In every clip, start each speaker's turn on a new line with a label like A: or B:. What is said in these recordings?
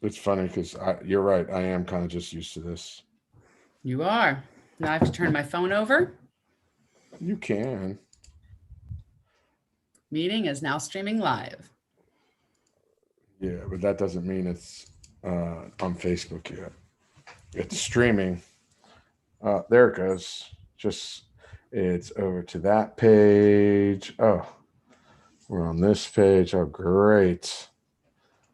A: It's funny because you're right. I am kind of just used to this.
B: You are. Now I have to turn my phone over.
A: You can.
B: Meeting is now streaming live.
A: Yeah, but that doesn't mean it's on Facebook yet. It's streaming. There it goes. Just it's over to that page. Oh, we're on this page. Oh, great.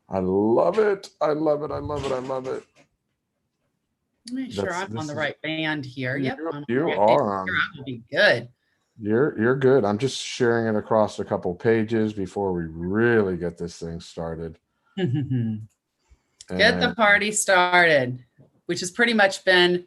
A: I love it. I love it. I love it. I love it.
B: Make sure
A: That's
B: I'm on
A: this
B: the
A: is
B: right band here. Yep, I'm on the
A: you
B: right band
A: are
B: here.
A: on.
B: I will be good.
A: You're good. I'm just sharing it across a couple pages before we really get this thing started.
B: Get the
A: And
B: party started, which has pretty much been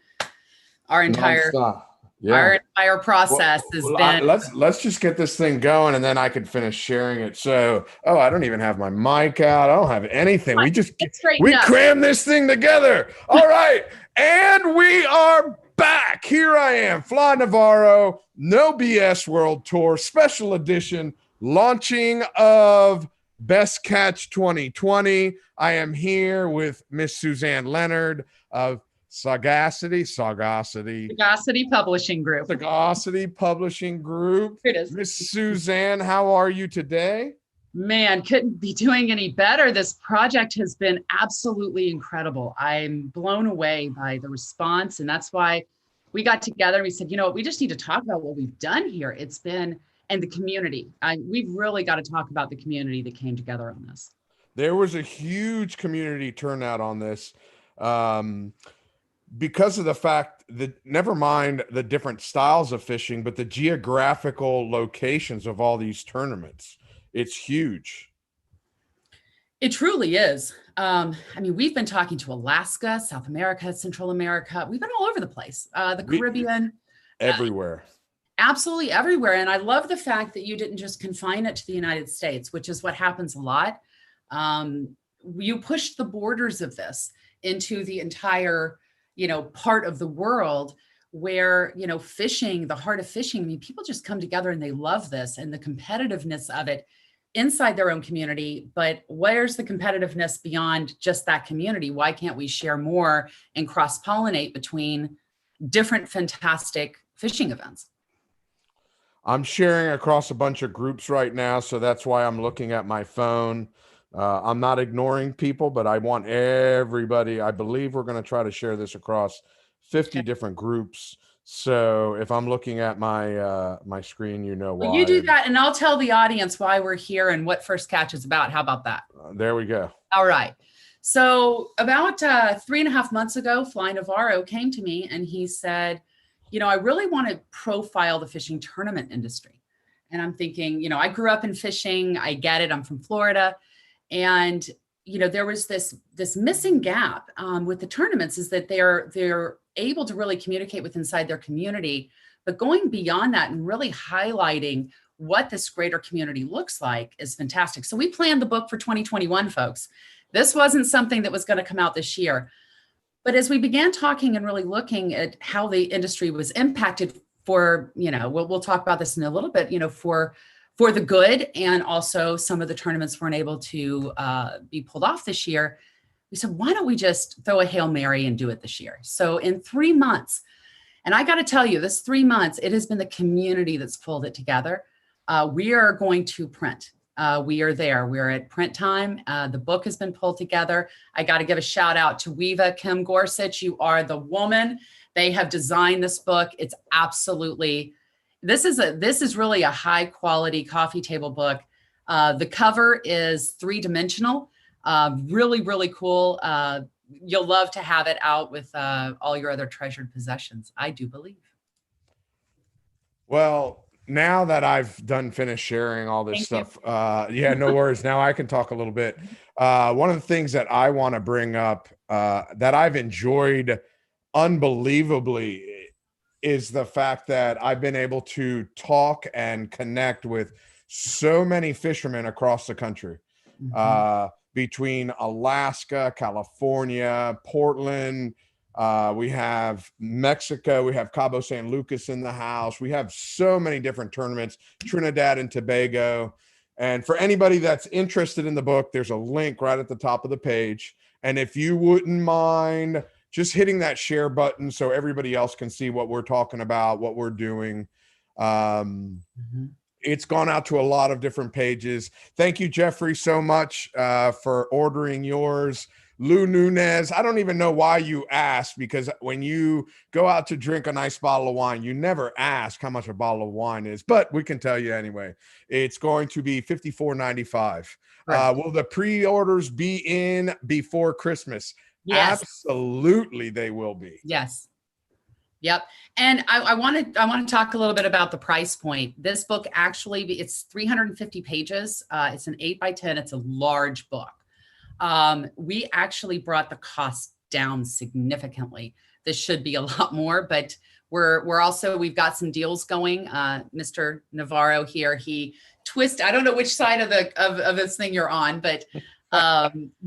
B: our entire
A: nonstop.
B: our
A: Yeah.
B: entire
A: Well,
B: process has been
A: let's just get this thing going, and then I can finish sharing it. So, oh, I don't even have my mic out. I don't have anything.
B: get straightened
A: We
B: up.
A: cram this thing together. All right, and we are back. Here I am, Fly Navarro, No BS World Tour Special Edition, launching of Best Catch 2020. I am here with Miss Suzanne Leonard of Sagacity
B: Publishing Group.
A: Sagacity Publishing Group.
B: Here it is.
A: Miss Suzanne, how are you today?
B: Man, couldn't be doing any better. This project has been absolutely incredible. I'm blown away by the response. And that's why we got together and we said, you know what, we just need to talk about what we've done here. It's been, and the community. We've really got to talk about the community that came together on this.
A: There was a huge community turnout on this. Because of the fact that never mind the different styles of fishing, but the geographical locations of all these tournaments. It's huge.
B: It truly is. I mean, we've been talking to Alaska, South America, Central America. We've been all over the place, the Caribbean.
A: Everywhere.
B: Absolutely everywhere. And I love the fact that you didn't just confine it to the United States, which is what happens a lot. You pushed the borders of this into the entire, part of the world where, fishing, the heart of fishing, I mean, people just come together and they love this and the competitiveness of it inside their own community. But where's the competitiveness beyond just that community? Why can't we share more and cross-pollinate between different fantastic fishing events?
A: I'm sharing across a bunch of groups right now, so that's why I'm looking at my phone. I'm not ignoring people, but I want everybody. I believe we're going to try to share this across 50 different groups. So if I'm looking at my screen, you know why.
B: Well, you do that, and I'll tell the audience why we're here and what First Catch is about. How about that?
A: There we go.
B: All right. So about 3.5 months ago, Fly Navarro came to me and he said, I really want to profile the fishing tournament industry. And I'm thinking, I grew up in fishing. I get it. I'm from Florida. And, there was this missing gap with the tournaments is that they're able to really communicate with inside their community, but going beyond that and really highlighting what this greater community looks like is fantastic. So we planned the book for 2021, folks. This wasn't something that was going to come out this year. But as we began talking and really looking at how the industry was impacted for, we'll talk about this in a little bit, for the good, and also some of the tournaments weren't able to be pulled off this year, we said, why don't we just throw a Hail Mary and do it this year? So in 3 months, and I got to tell you, this 3 months, it has been the community that's pulled it together. We are going to print. We are there. We're at print time. The book has been pulled together. I got to give a shout out to Weeva Kim Gorsuch. You are the woman. They have designed this book. It's absolutely, this is really a high quality coffee table book. The cover is 3-dimensional, really, really cool. You'll love to have it out with all your other treasured possessions, I do believe.
A: Well, now that I've finished sharing all this stuff, no worries. Now I can talk a little bit. One of the things that I want to bring up that I've enjoyed unbelievably is the fact that I've been able to talk and connect with so many fishermen across the country, between Alaska, California, Portland. We have Mexico. We have Cabo San Lucas in the house. We have so many different tournaments, Trinidad and Tobago. And for anybody that's interested in the book, there's a link right at the top of the page. And if you wouldn't mind just hitting that share button so everybody else can see what we're talking about, what we're doing. It's gone out to a lot of different pages. Thank you, Jeffrey, so much for ordering yours. Lou Nunez, I don't even know why you asked, because when you go out to drink a nice bottle of wine, you never ask how much a bottle of wine is, but we can tell you anyway. It's going to be $54.95. Right. Will the pre-orders be in before Christmas? Yes. Absolutely, they will be.
B: Yes. Yep. And I want to talk a little bit about the price point. This book actually, it's 350 pages. It's an 8x10. It's a large book. We actually brought the cost down significantly. This should be a lot more, but we've got some deals going. Mr. Navarro here, he I don't know which side of this thing you're on, but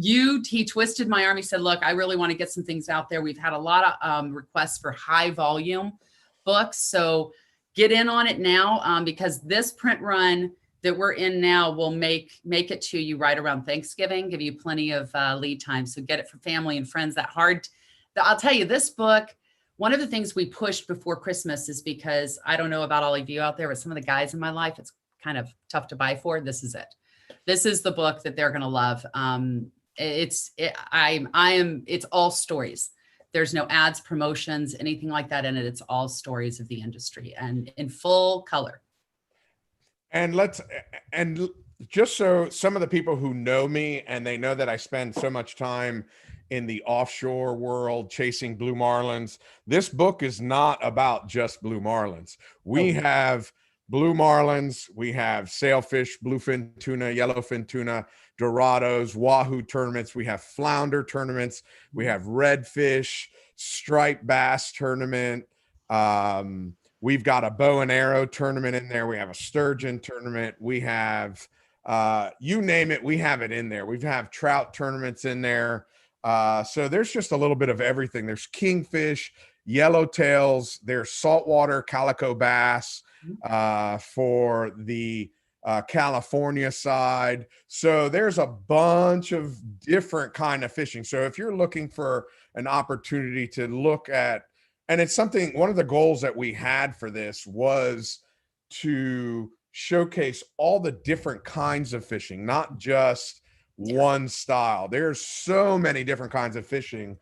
B: he twisted my arm. He said, look, I really want to get some things out there. We've had a lot of requests for high volume books. So get in on it now, because this print run that we're in now will make it to you right around Thanksgiving, give you plenty of lead time. So get it for family and friends. I'll tell you, this book, one of the things we pushed before Christmas is because I don't know about all of you out there, but some of the guys in my life, it's kind of tough to buy for. This is it. This is the book that they're going to love. It's all stories. There's no ads, promotions, anything like that in it. It's all stories of the industry and in full color.
A: And just so some of the people who know me and they know that I spend so much time in the offshore world chasing blue marlins, this book is not about just blue marlins. We have blue marlins, we have sailfish, bluefin tuna, yellowfin tuna, dorados, wahoo tournaments, we have flounder tournaments, we have redfish, striped bass tournament, we've got a bow and arrow tournament in there, we have a sturgeon tournament, we have you name it, we have it in there. We have trout tournaments in there. So there's just a little bit of everything. There's kingfish, yellowtails, there's saltwater calico bass for the California side. So there's a bunch of different kind of fishing. So if you're looking for an opportunity to look at, and it's something, one of the goals that we had for this was to showcase all the different kinds of fishing, not just one style. There's so many different kinds of fishing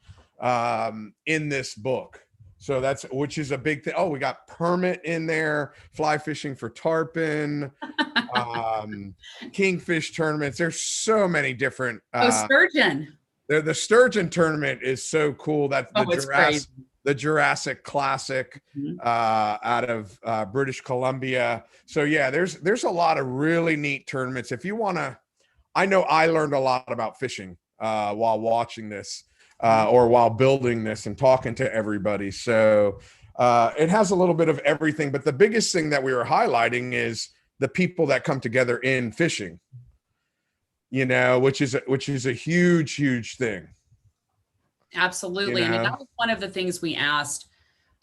A: in this book. So which is a big thing. Oh, we got permit in there, fly fishing for tarpon, kingfish tournaments. There's so many different.
B: Sturgeon.
A: The sturgeon tournament is so cool. That's the Jurassic Classic out of British Columbia. So yeah, there's a lot of really neat tournaments. If you want to, I know I learned a lot about fishing while watching this. Or while building this and talking to everybody. So it has a little bit of everything, but the biggest thing that we were highlighting is the people that come together in fishing, which is a huge, huge thing.
B: Absolutely. I mean, that was one of the things we asked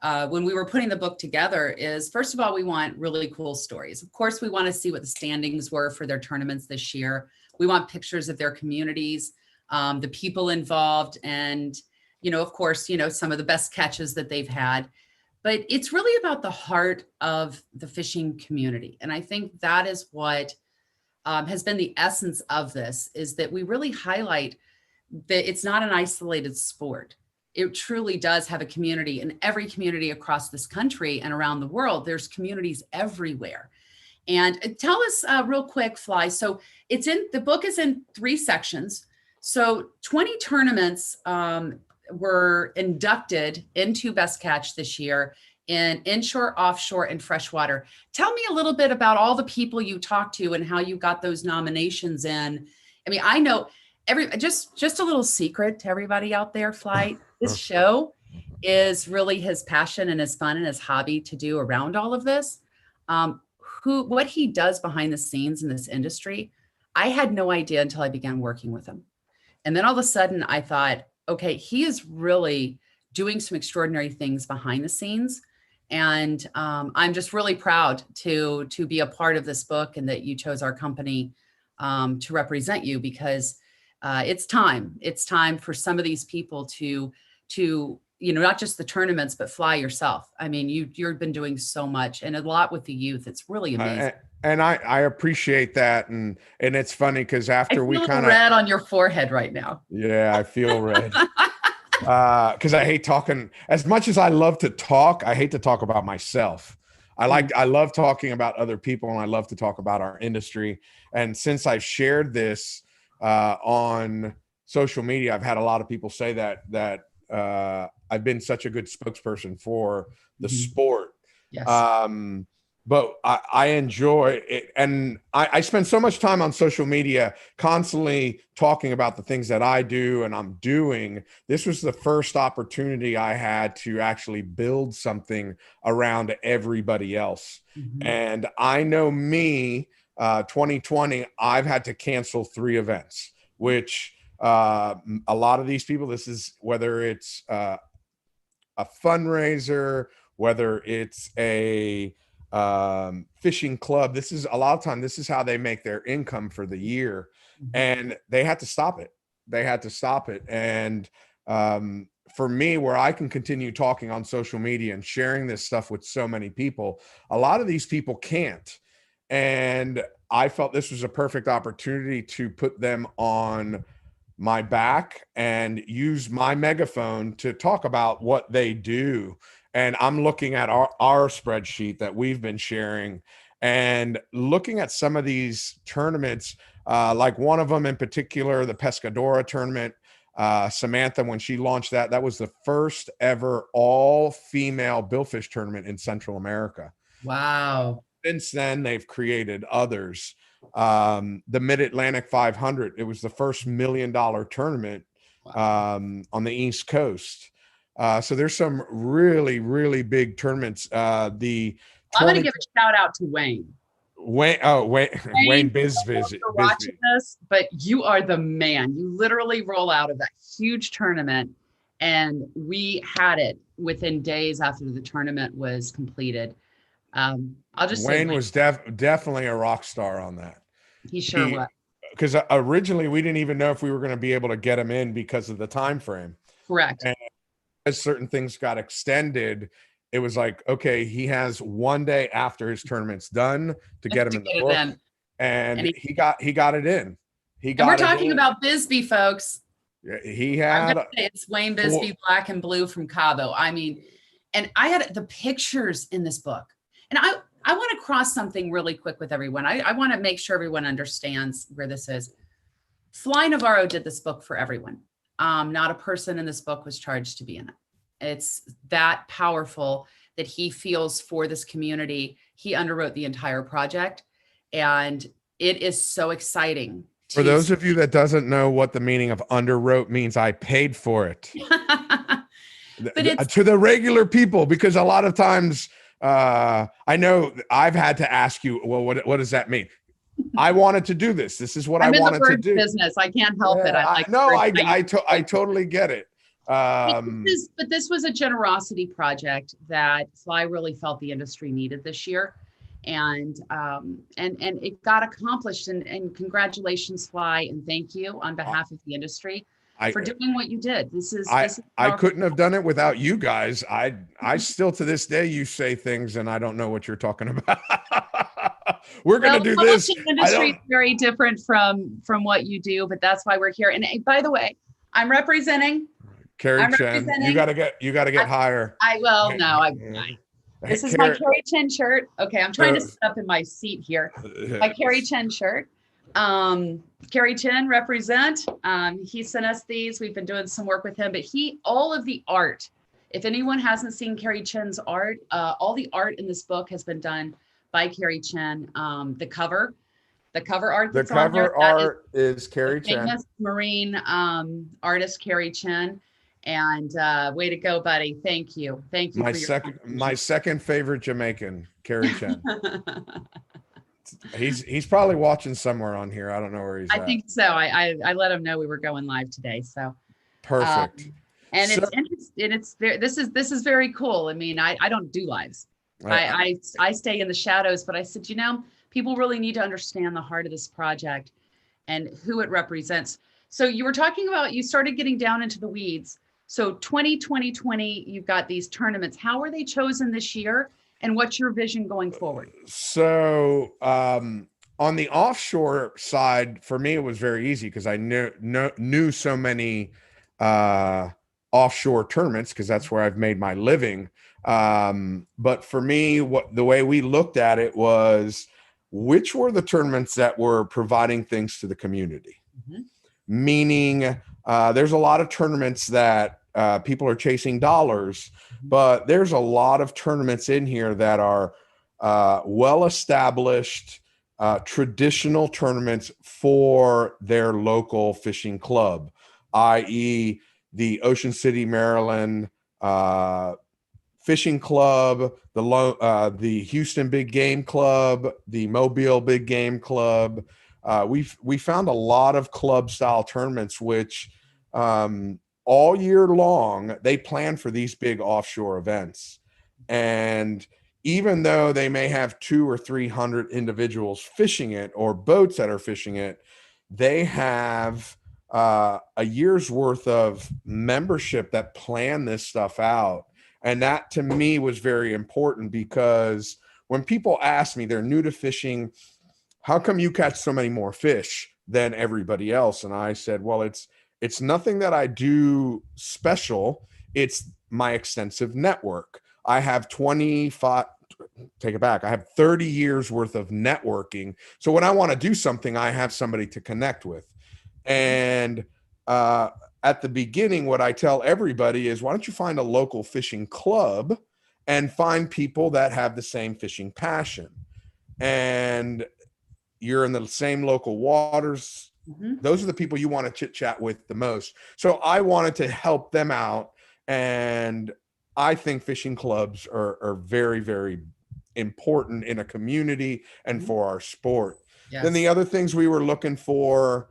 B: when we were putting the book together is, first of all, we want really cool stories. Of course, we want to see what the standings were for their tournaments this year. We want pictures of their communities, the people involved, and, of course, some of the best catches that they've had. But it's really about the heart of the fishing community. And I think that is what has been the essence of this, is that we really highlight that it's not an isolated sport. It truly does have a community, in every community across this country and around the world. There's communities everywhere. And tell us real quick, Fly. So the book is in 3 sections. So 20 tournaments were inducted into Best Catch this year in inshore, offshore, and freshwater. Tell me a little bit about all the people you talked to and how you got those nominations in. I mean, I know just a little secret to everybody out there, Fly. This show is really his passion and his fun and his hobby to do around all of this. What he does behind the scenes in this industry, I had no idea until I began working with him. And then all of a sudden I thought, okay, he is really doing some extraordinary things behind the scenes. And I'm just really proud to be a part of this book, and that you chose our company to represent you, because it's time. It's time for some of these people to not just the tournaments, but fly yourself. I mean, you've been doing so much and a lot with the youth. It's really amazing.
A: And I appreciate that. And it's funny because after we kind of
B: red on your forehead right now.
A: Yeah, I feel red. Because I hate talking. As much as I love to talk, I hate to talk about myself. I love talking about other people, and I love to talk about our industry. And since I've shared this on social media, I've had a lot of people say that I've been such a good spokesperson for the sport.
B: Yes.
A: But I enjoy it. And I spend so much time on social media constantly talking about the things that I do and I'm doing. This was the first opportunity I had to actually build something around everybody else. And I know me, 2020, I've had to cancel 3 events, which a lot of these people, this is whether it's a fundraiser, whether it's a fishing club. This is a lot of time. This is how they make their income for the year, and they had to stop it. And for me, where I can continue talking on social media and sharing this stuff with so many people, a lot of these people can't. And I felt this was a perfect opportunity to put them on my back and use my megaphone to talk about what they do. And I'm looking at our spreadsheet that we've been sharing and looking at some of these tournaments, like one of them in particular, the Pescadora tournament. Samantha, when she launched that was the first ever all-female billfish tournament in Central America.
B: Wow.
A: Since then, they've created others. The Mid-Atlantic 500, it was the first $1 million tournament on the East Coast. So there's some really, really big tournaments.
B: I'm going to give a shout out to Wayne
A: Bizviz.
B: Watching this, but you are the man. You literally roll out of that huge tournament, and we had it within days after the tournament was completed. I'll just
A: Wayne
B: say
A: was definitely a rock star on that.
B: He sure was.
A: Because originally we didn't even know if we were going to be able to get him in because of the time frame.
B: Correct.
A: And as certain things got extended, it was like, okay, he has one day after his tournament's done to get him in the book. And he got it in.
B: We're talking about Bisbee, folks.
A: He had
B: it's Wayne Bisbee, Black and Blue from Cabo. I mean, and I had the pictures in this book. And I want to cross something really quick with everyone. I want to make sure everyone understands where this is. Fly Navarro did this book for everyone. Not a person in this book was charged to be in it. It's that powerful that he feels for this community. He underwrote the entire project, and it is so exciting.
A: For those of you that doesn't know what the meaning of underwrote means, I paid for it. But to the regular people, because a lot of times I know I've had to ask you, well, what does that mean? I wanted to do this. This is what I wanted to do.
B: Business. I can't help it.
A: I totally get it.
B: But this was a generosity project that Fly really felt the industry needed this year, and it got accomplished. And congratulations, Fly, and thank you on behalf of the industry for doing what you did. I
A: couldn't have done it without you guys. I still to this day you say things and I don't know what you're talking about. We're gonna do this.
B: The industry is very different from what you do, but that's why we're here. And by the way, I'm representing
A: Carrie Chen. You gotta get higher.
B: This is my Carrie Chen shirt. Okay, I'm trying to sit up in my seat here. My Carrie Chen shirt. Carrie Chen represent. He sent us these. We've been doing some work with him, but all of the art. If anyone hasn't seen Carrie Chen's art, all the art in this book has been done by Carrie Chen. The cover art.
A: The cover art is Carrie Chen.
B: Famous marine artist Carrie Chen. And way to go, buddy. Thank you.
A: My second favorite Jamaican, Carrie Chen. He's probably watching somewhere on here. I don't know where he's at.
B: I think so. I let him know we were going live today. So
A: perfect.
B: And it's interesting. This is very cool. I mean, I don't do lives. I stay in the shadows, but I said, people really need to understand the heart of this project. and who it represents. So you were talking about, you started getting down into the weeds. So 2020, you've got these tournaments. How are they chosen this year? And what's your vision going forward?
A: So on the offshore side, for me, it was very easy because I knew so many offshore tournaments because that's where I've made my living. But for me, the way we looked at it was which were the tournaments that were providing things to the community. Mm-hmm. Meaning there's a lot of tournaments that people are chasing dollars, but there's a lot of tournaments in here that are well-established traditional tournaments for their local fishing club, i.e. the Ocean City, Maryland Fishing Club, the Houston Big Game Club, the Mobile Big Game Club. We found a lot of club style tournaments, which all year long they plan for these big offshore events. And even though they may have 200 or 300 individuals fishing it or boats that are fishing it, they have a year's worth of membership that plan this stuff out. And that to me was very important because when people ask me, they're new to fishing, how come you catch so many more fish than everybody else? And I said, well, it's nothing that I do special. It's my extensive network. I have 30 years worth of networking. So when I want to do something, I have somebody to connect with. And at the beginning, what I tell everybody is, why don't you find a local fishing club and find people that have the same fishing passion? And you're in the same local waters. Mm-hmm. Those are the people you want to chit chat with the most. So I wanted to help them out. And I think fishing clubs are very, very important in a community and mm-hmm. for our sport. Yes. Then the other things we were looking for,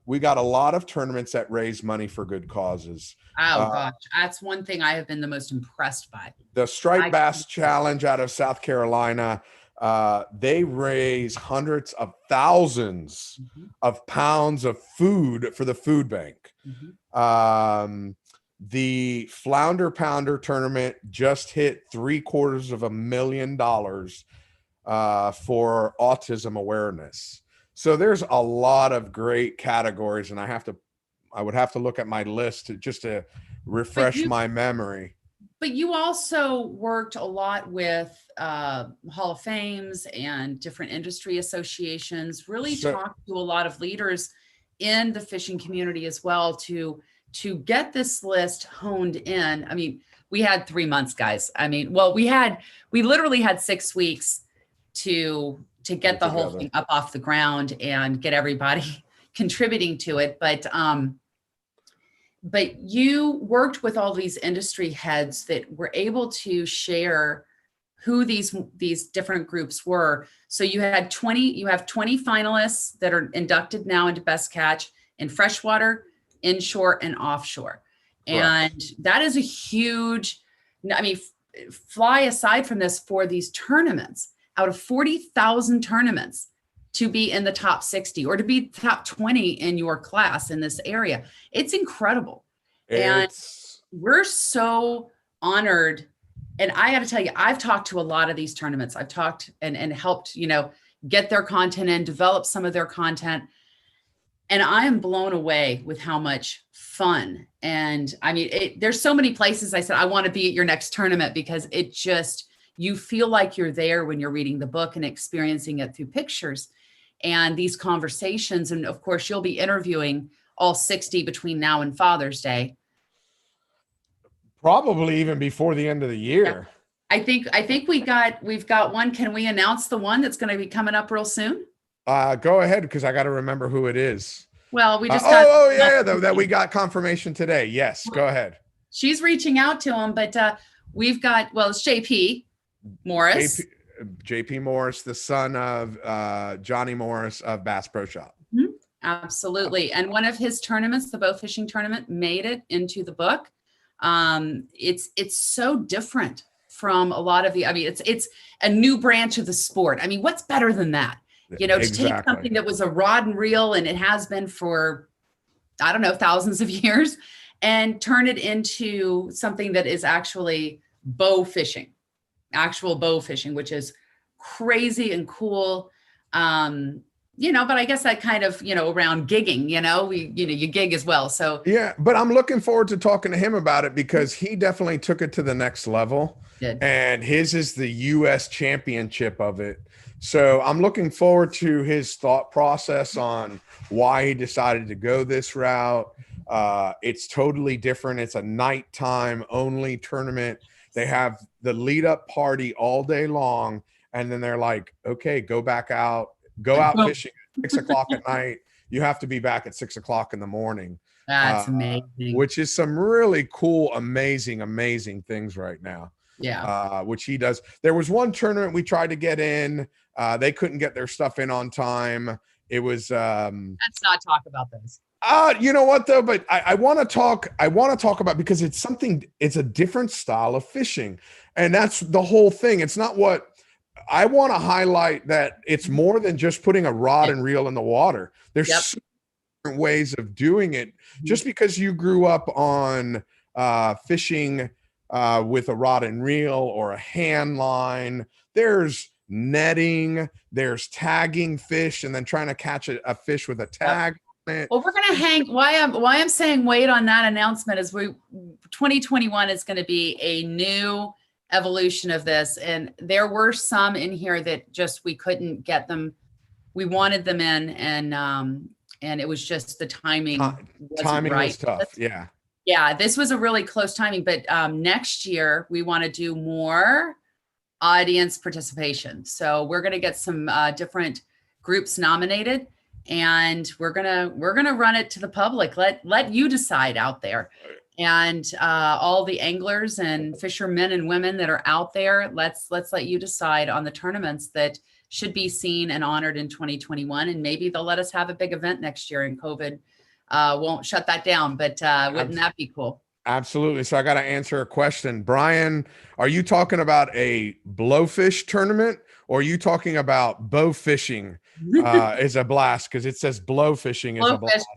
A: we got a lot of tournaments that raise money for good causes.
B: Oh gosh, that's one thing I have been the most impressed by.
A: The Striped Bass Challenge out of South Carolina, they raise hundreds of thousands mm-hmm. of pounds of food for the food bank. Mm-hmm. The Flounder Pounder tournament just hit $750,000 for autism awareness. So there's a lot of great categories, and I would have to look at my list to refresh my memory.
B: But you also worked a lot with Hall of Fames and different industry associations, really talked to a lot of leaders in the fishing community as well to get this list honed in. I mean, we had 3 months, guys. I mean, well, we literally had 6 weeks to get the whole thing up off the ground and get everybody contributing to it. But you worked with all these industry heads that were able to share who these different groups were. So you have 20 finalists that are inducted now into Best Catch in freshwater, inshore, and offshore. And that is a huge, I mean, fly aside from this, for these tournaments, out of 40,000 tournaments, to be in the top 60 or to be top 20 in your class in this area. It's incredible. And we're so honored. And I got to tell you, I've talked to a lot of these tournaments. I've talked and helped, get their content and develop some of their content. And I am blown away with how much fun. And I mean, there's so many places I said, I want to be at your next tournament, because it just, you feel like you're there when you're reading the book and experiencing it through pictures and these conversations. And of course, you'll be interviewing all 60 between now and Father's Day.
A: Probably even before the end of the year.
B: Yeah. I think we've got one. Can we announce the one that's going to be coming up real soon?
A: Go ahead, because I got to remember who it is.
B: Well, we just
A: that we got confirmation today. Yes, go ahead.
B: She's reaching out to him, but we've got, it's JP Morris.
A: JP Morris, the son of Johnny Morris of Bass Pro Shop.
B: Mm-hmm. Absolutely. And one of his tournaments, the bow fishing tournament, made it into the book. It's so different from a lot of the, I mean, it's a new branch of the sport. I mean, what's better than that? You know, to take
A: Exactly.
B: something that was a rod and reel, and it has been for, I don't know, thousands of years, and turn it into something that is actually actual bow fishing, which is crazy and cool. But I guess that kind of, around gigging, you gig as well. So
A: Yeah, but I'm looking forward to talking to him about it because he definitely took it to the next level.
B: did.
A: And his is the US championship of it. So I'm looking forward to his thought process on why he decided to go this route. It's totally different. It's a nighttime only tournament. They have the lead up party all day long. And then they're like, okay, go out fishing at 6 o'clock at night. You have to be back at 6 o'clock in the morning.
B: That's amazing.
A: Which is some really cool, amazing things right now.
B: Yeah.
A: Which he does. There was one tournament we tried to get in. They couldn't get their stuff in on time. It was
B: let's not talk about those.
A: You know what though? But I want to talk about, because it's a different style of fishing. And that's the whole thing. It's not what I want to highlight, that it's more than just putting a rod and reel in the water. There's so different ways of doing it. Just because you grew up on fishing with a rod and reel or a hand line, there's netting, there's tagging fish, and then trying to catch a fish with a tag.
B: Well, we're going to why I'm saying wait on that announcement is 2021 is going to be a new evolution of this. And there were some in here that just, we couldn't get them. We wanted them in, and it was just the timing.
A: Timing
B: right.
A: was tough. Yeah.
B: Yeah. This was a really close timing, but next year we want to do more audience participation. So we're going to get some different groups nominated, and we're gonna run it to the public. Let you decide out there, and all the anglers and fishermen and women that are out there. Let's let you decide on the tournaments that should be seen and honored in 2021, and maybe they'll let us have a big event next year, and COVID won't shut that down. But wouldn't that be cool?
A: Absolutely. So I got to answer a question. Brian, are you talking about a blowfish tournament, or are you talking about bow fishing is a blast? Because it says blow fishing is a blast.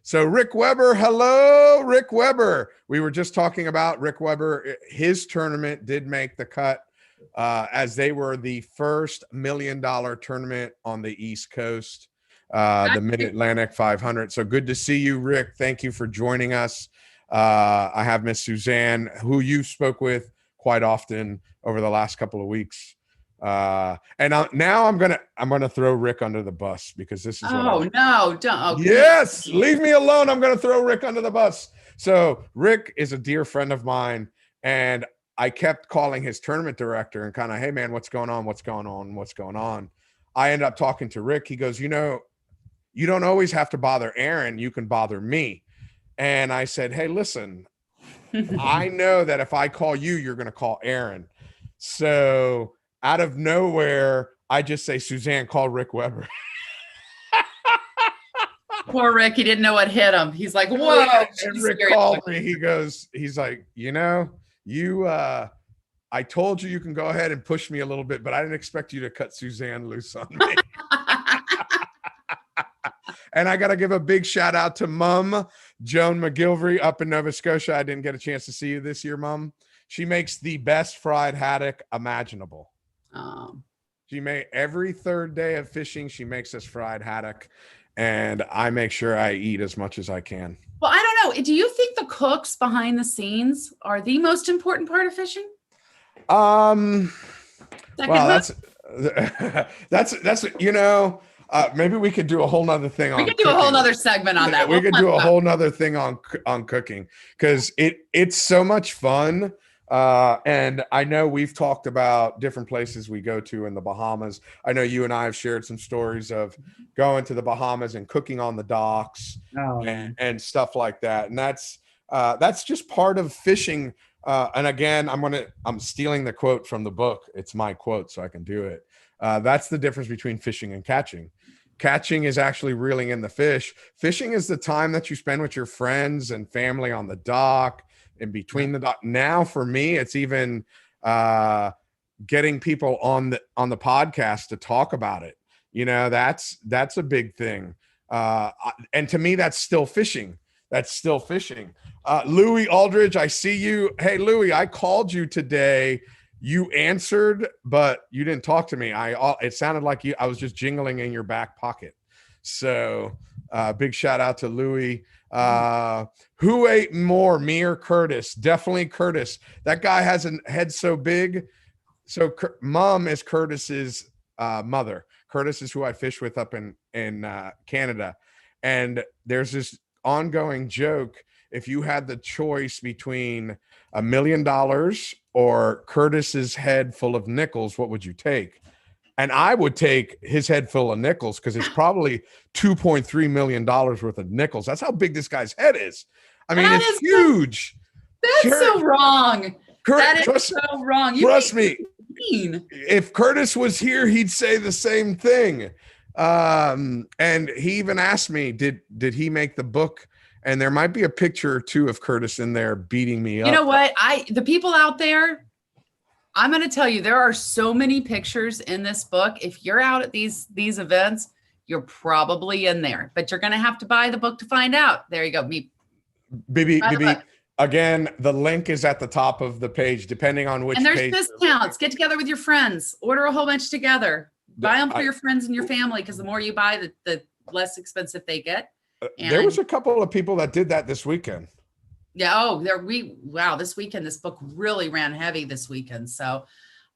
A: So Rick Weber, hello, Rick Weber. We were just talking about Rick Weber. His tournament did make the cut, as they were the first $1 million tournament on the East Coast, the Mid-Atlantic 500. So good to see you, Rick. Thank you for joining us. I have Miss Suzanne, who you spoke with quite often over the last couple of weeks. And now I'm gonna throw Rick under the bus, because this is
B: no, don't. Okay.
A: Yes, leave me alone. I'm gonna throw Rick under the bus. So Rick is a dear friend of mine, and I kept calling his tournament director and kind of, hey man, what's going on? I end up talking to Rick. He goes, you don't always have to bother Aaron. You can bother me. And I said, hey, listen, I know that if I call you, you're going to call Aaron. So out of nowhere, I just say, Suzanne, call Rick Weber.
B: Poor Rick. He didn't know what hit him. He's like, whoa.
A: And Rick called me. He's like, I told you can go ahead and push me a little bit, but I didn't expect you to cut Suzanne loose on me. And I got to give a big shout out to Mom, Joan McGilvery up in Nova Scotia. I didn't get a chance to see you this year, Mom. She makes the best fried haddock imaginable. She made every third day of fishing. She makes us fried haddock, and I make sure I eat as much as I can.
B: Well, I don't know. Do you think the cooks behind the scenes are the most important part of fishing?
A: Well, that's maybe we could do a whole nother thing on
B: we could do cooking. A whole nother segment on that.
A: We could do a whole nother thing on cooking, because it's so much fun. And I know we've talked about different places we go to in the Bahamas. I know you and I have shared some stories of going to the Bahamas and cooking on the docks and stuff like that. And that's just part of fishing. And again, I'm stealing the quote from the book. It's my quote, so I can do it. That's the difference between fishing and catching. Catching is actually reeling in the fish. Fishing is the time that you spend with your friends and family on the dock, in between the dock. Now for me, it's even getting people on the podcast to talk about it. That's a big thing. And to me, that's still fishing. That's still fishing. Louis Aldridge, I see you. Hey, Louis, I called you today. You answered, but you didn't talk to me. It sounded like I was just jingling in your back pocket. So big shout out to Louis. Who ate more, me or Curtis? Definitely Curtis. That guy has a head so big. So Mom is Curtis's mother. Curtis is who I fish with up in Canada. And there's this ongoing joke. If you had the choice between $1 million or Curtis's head full of nickels, what would you take? And I would take his head full of nickels because it's probably $2.3 million worth of nickels. That's how big this guy's head is. I mean, it's huge.
B: That's so wrong. That is so wrong.
A: Trust me. If Curtis was here, he'd say the same thing. And he even asked me, did he make the book? And there might be a picture or two of Curtis in there beating me up.
B: You know what? The people out there, I'm going to tell you, there are so many pictures in this book. If you're out at these events, you're probably in there, but you're going to have to buy the book to find out. There you go.
A: Bibi, again, the link is at the top of the page, depending on which page.
B: And there's discounts. Get together with your friends. Order a whole bunch together. Buy them for your friends and your family, because the more you buy, the less expensive they get.
A: There was a couple of people that did that this weekend.
B: Yeah. Wow. This weekend, this book really ran heavy this weekend. So,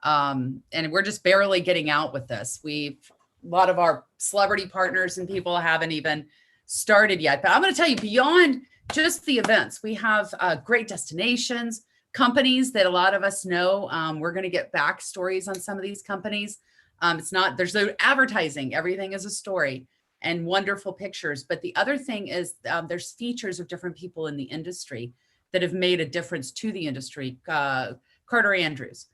B: and we're just barely getting out with this. A lot of our celebrity partners and people haven't even started yet, but I'm going to tell you, beyond just the events, we have great destinations, companies that a lot of us know. We're going to get backstories on some of these companies. There's no advertising. Everything is a story. And wonderful pictures. But the other thing is there's features of different people in the industry that have made a difference to the industry. Carter Andrews,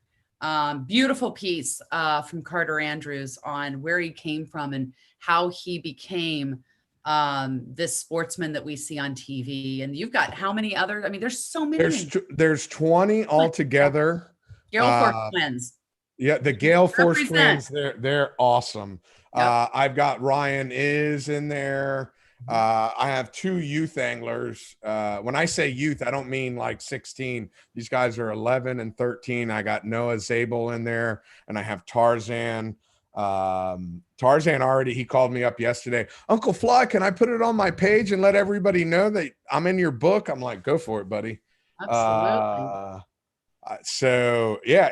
B: beautiful piece from Carter Andrews on where he came from and how he became this sportsman that we see on TV. And you've got how many other, there's so many.
A: There's 20 altogether.
B: Gale Force twins.
A: Yeah, the Gale Force twins, they're awesome. Yep. I've got Ryan is in there. I have 2 youth anglers. When I say youth, I don't mean like 16. These guys are 11 and 13. I got Noah Zabel in there, and I have Tarzan. Tarzan he called me up yesterday. Uncle Fly, can I put it on my page and let everybody know that I'm in your book? I'm like, go for it, buddy.
B: Absolutely.
A: So yeah,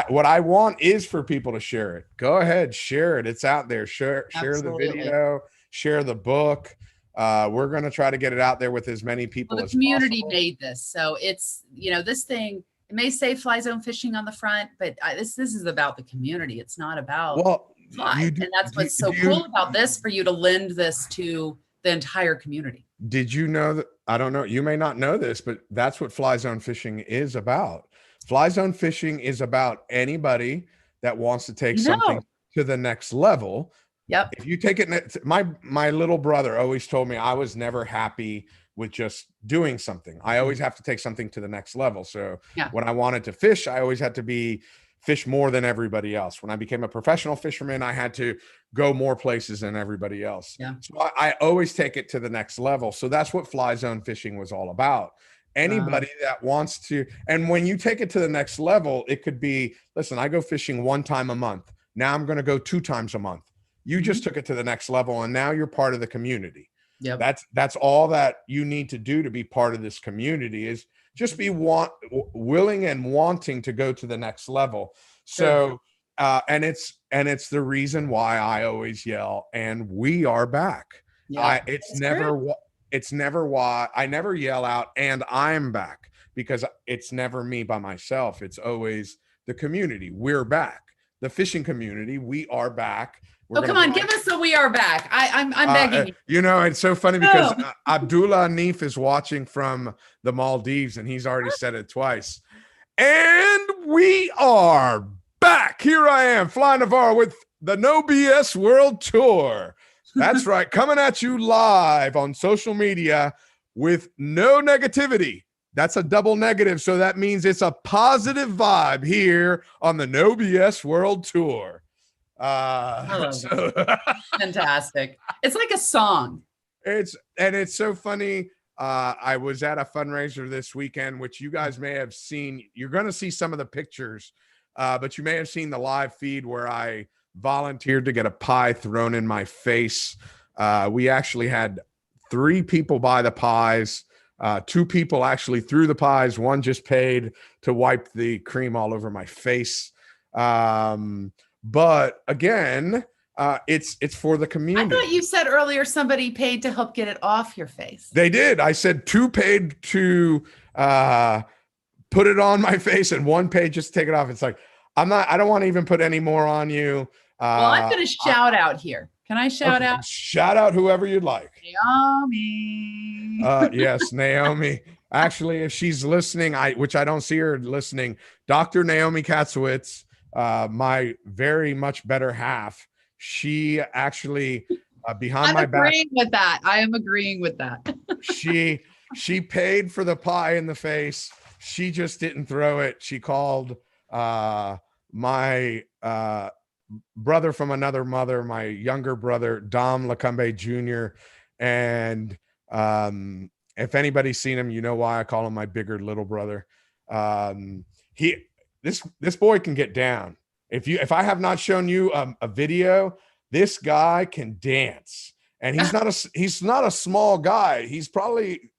A: what I want is for people to share it. Go ahead, share it. It's out there. Share the video, share the book. We're going to try to get it out there with as many people as possible. The community
B: made this. So it's, this thing, it may say Fly Zone Fishing on the front, but this is about the community. It's not about fly. And that's what's so cool about this, for you to lend this to the entire community.
A: Did you know that? I don't know. You may not know this, but that's what Fly Zone Fishing is about. Fly Zone Fishing is about anybody that wants to take something to the next level.
B: Yep.
A: If you take it, my little brother always told me I was never happy with just doing something. I always have to take something to the next level. So when I wanted to fish, I always had to fish more than everybody else. When I became a professional fisherman, I had to go more places than everybody else.
B: Yeah.
A: So I always take it to the next level. So that's what Fly Zone Fishing was all about. Anybody that wants to, and when you take it to the next level, it could be, listen, I go fishing 1 time a month. Now I'm going to go 2 times a month. You just took it to the next level, and now you're part of the community.
B: Yeah,
A: that's all that you need to do to be part of this community, is just be willing and wanting to go to the next level. So, and it's the reason why I always yell, and we are back.
B: Yeah,
A: It's never why I never yell out, and I'm back, because it's never me by myself. It's always the community. We're back. The fishing community. We are back.
B: Come on, give us a "we are back." I'm begging you.
A: It's so funny because Abdullah Neef is watching from the Maldives, and he's already said it twice. And we are back. Here I am, Fly Navarro, with the No BS World Tour. That's right. Coming at you live on social media with no negativity. That's a double negative. So that means it's a positive vibe here on the No BS World Tour.
B: I love
A: So
B: Fantastic. It's like a song.
A: it's so funny. I was at a fundraiser this weekend, which you guys may have seen. You're going to see some of the pictures, but you may have seen the live feed where I volunteered to get a pie thrown in my face. We actually had 3 people buy the pies. 2 people actually threw the pies. One just paid to wipe the cream all over my face. But again, it's for the
B: I
A: community.
B: thought you said earlier somebody paid to help get it off your face.
A: They did. I said 2 paid to put it on my face and 1 paid just to take it off. It's like, I don't want to even put any more on you.
B: Well, I'm going to shout out here. Can I shout out?
A: Shout out whoever you'd like.
B: Naomi.
A: Yes, Naomi. Actually, if she's listening, which I don't see her listening, Dr. Naomi Katzowitz, my very much better half, she actually behind my back.
B: I'm agreeing with that. I am agreeing with that.
A: she paid for the pie in the face. She just didn't throw it. She called my brother from another mother, my younger brother, Dom Lacombe Jr. And if anybody's seen him, you know why I call him my bigger little brother. This boy can get down. If I have not shown you a video, this guy can dance, and he's not a small guy. He's probably,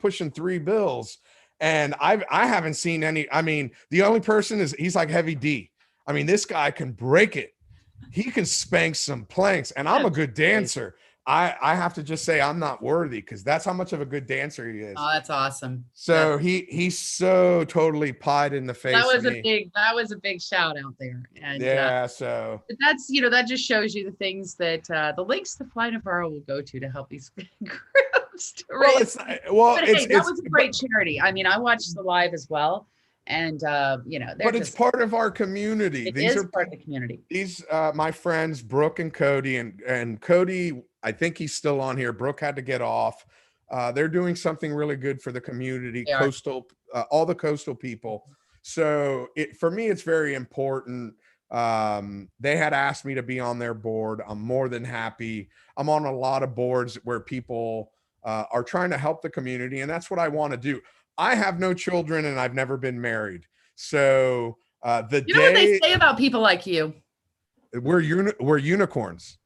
A: pushing 3 bills. And I haven't seen any. I mean, the only person he's like Heavy D. I mean, this guy can break it. He can spank some planks, and I'm a good dancer. I have to just say I'm not worthy, because that's how much of a good dancer he is.
B: Oh, that's awesome.
A: So he's so totally pied in the face.
B: That was a big shout out there. And
A: so
B: that's, that just shows you the things that the links to Fly Navarro will go to help these groups to raise. That was a great charity. I mean, I watched the live as well. And but
A: it's part of our community.
B: These are part of the community.
A: These my friends Brooke and Cody, and Cody, I think he's still on here. Brooke had to get off. They're doing something really good for the community, all the coastal people. So for me, it's very important. They had asked me to be on their board. I'm more than happy. I'm on a lot of boards where people are trying to help the community, and that's what I want to do. I have no children, and I've never been married. So what
B: they say about people like you?
A: We're unicorns.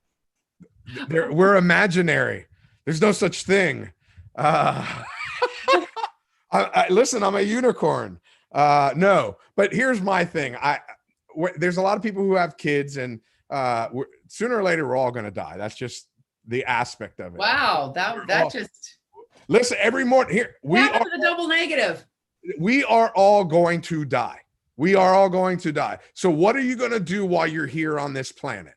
A: We're imaginary. There's no such thing. Listen, I'm a unicorn. No, but here's my thing. There's a lot of people who have kids, and sooner or later we're all going to die. That's just the aspect of it.
B: Wow,
A: Listen, every morning here we are
B: the double negative.
A: We are all going to die. We are all going to die. So what are you going to do while you're here on this planet?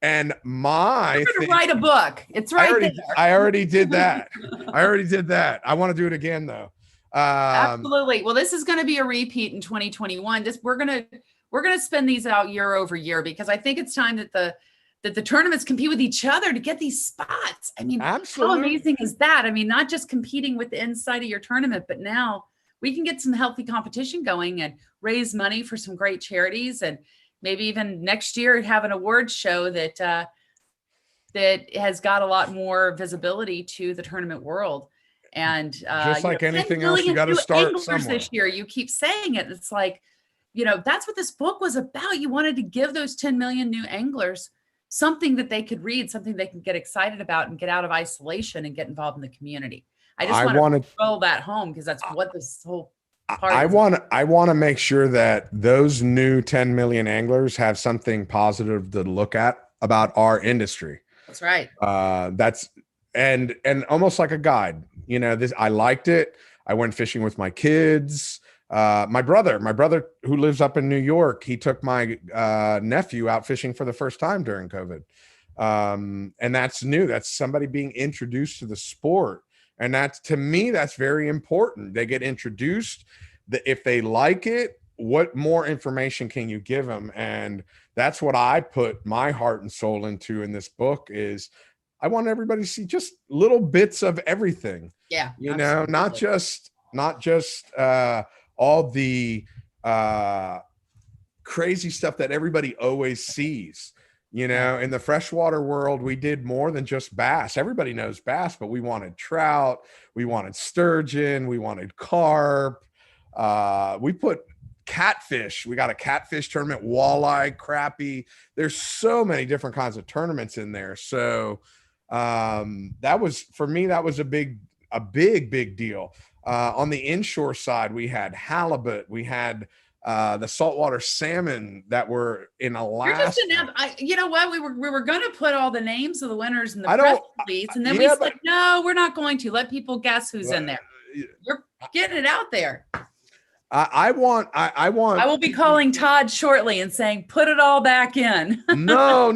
A: And
B: I'm going to write a book. It's right there.
A: I already did that. I want to do it again though.
B: Absolutely. Well, this is going to be a repeat in 2021. We're going to spend these out year over year, because I think it's time that the tournaments compete with each other to get these spots. I mean,
A: absolutely.
B: How amazing is that? I mean, not just competing with the inside of your tournament, but now we can get some healthy competition going and raise money for some great charities, and maybe even next year have an awards show that has got a lot more visibility to the tournament world. And
A: just like anything else, you got to start somewhere.
B: This year, you keep saying it. It's like, that's what this book was about. You wanted to give those 10 million new anglers something that they could read, something they can get excited about and get out of isolation and get involved in the community. I just want to throw that home, because that's what this whole part
A: I want to make sure that those new 10 million anglers have something positive to look at about our industry.
B: That's right.
A: And almost like a guide. I liked it. I went fishing with my kids. My brother who lives up in New York, he took my nephew out fishing for the first time during COVID. And that's new. That's somebody being introduced to the sport. And to me, that's very important. They get introduced. If they like it, what more information can you give them? And that's what I put my heart and soul into in this book. Is I want everybody to see just little bits of everything.
B: Yeah.
A: Not just all the crazy stuff that everybody always sees. You know, in the freshwater world, we did more than just bass. Everybody knows bass, but we wanted trout, we wanted sturgeon, we wanted carp. We put catfish. We got a catfish tournament, walleye, crappie. There's so many different kinds of tournaments in there. So that was, for me, that was a big deal. On the inshore side, we had halibut, we had the saltwater salmon that were in Alaska.
B: You know what? We were going to put all the names of the winners in the
A: I
B: press
A: don't-
B: release, and then
A: yeah,
B: we said,
A: but-
B: no, we're not going to. Let people guess who's in there. You're getting it out there.
A: I want.
B: I will be calling Todd shortly and saying, put it all back in.
A: No.